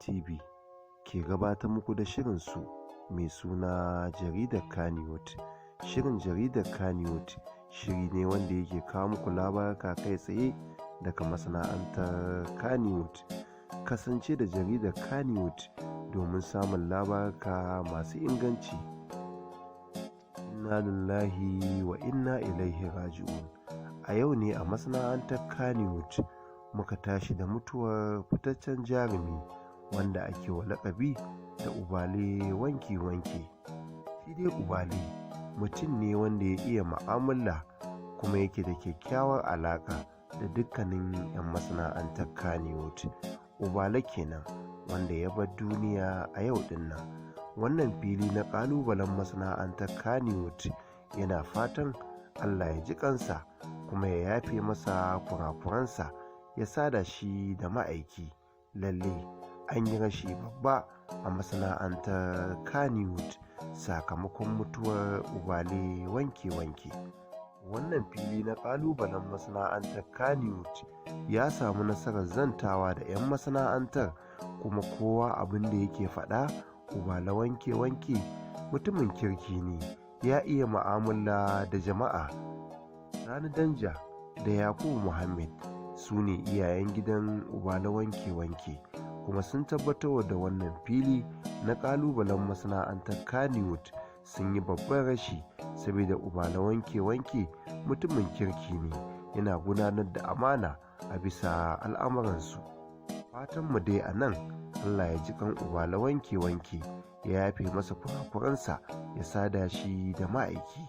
TV ke gabatar muku da shirinsu mai suna Jaridar Kannywood. Shirin Jaridar Kannywood shiri ne wanda yake kawo muku labaruka kai tsaye daga masana'antar Kannywood. Kasance da Jaridar Kannywood domin samun labaruka masu inganci. Inna lillahi wa inna ilaihi raji'un. A yau ne a masana'antar Kannywood muka tashi da mutuwar fitaccen jarumi wanda ake wa laƙabi da Ubale wanki-wanki. Shi dai Ubale mutum ne wanda ya iya mu'amala kuma yake da kyakkyawar alaƙa da dukkanin 'yan masana'antar Kannywood. Ubale kenan wanda ya bar duniya a yau dinnan. Wannan fili na ƙalubalen masana'antar Kannywood yana fatan Allah ya ji kansa kuma ya yafe masa kurakuransa, ya sada shi da ma'aiki. Lalle an yi rashi babba a masana'antar Kannywood sakamakon mutuwar Ubale wanke-wanke. Wannan fili na ƙalubalen masana'antar Kannywood ya samu nasarar zantawa da 'yan masana'antar, kuma kowa abin da yake faɗa Ubale wanke-wanke mutumin kirki ne, ya iya mu'amala da jama'a. Sani Danja da Yakubu Muhammad su ne iyayen gidan Ubale wanke-wanke, kuma sun tabbatar da wannan fili na ƙalubalen masana'antar Kannywood sun yi babban rashi, saboda Ubale wanke-wanke mutumin kirki ne, yana gudanar da amana a bisa al'amuransu. Fatanmu dai a nan Allah ya ji kan Ubale wanke-wanke, ya yafe masa kurakuransa, ya sada shi da ma'aiki.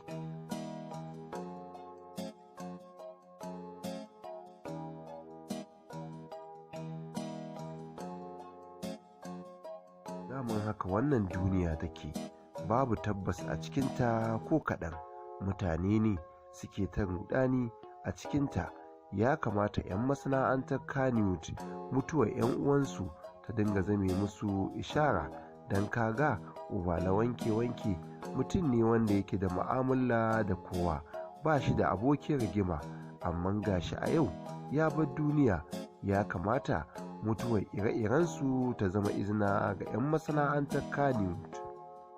Daman haka wannan duniya take, babu tabbas a cikinta ko kaɗan. Mutane ne suke ta rudani a cikinta. Ya kamata 'yan masana'antar Kannywood mutuwar 'yan uwansu ta dinga zame musu ishara, don kaga Ubale wanke-wanke mutum ne wanda yake da mu'amala da kowa, ba shi da abokin rigima, amma gashi a yau ya bar duniya. Ya kamata mutuwar ire-irensu ta zama izina ga 'yan masana'antar Kannywood.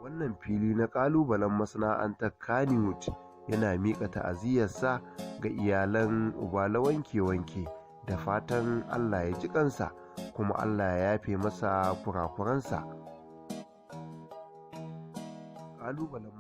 Wannan fili na ƙalubalen masana'antar Kannywood yana miƙa ta'aziyyarsa ga iyalan Ubale wanke-wanke, da fatan Allah ya ji kansa kuma Allah ya yafe masa kurakuransa. Ƙalubalen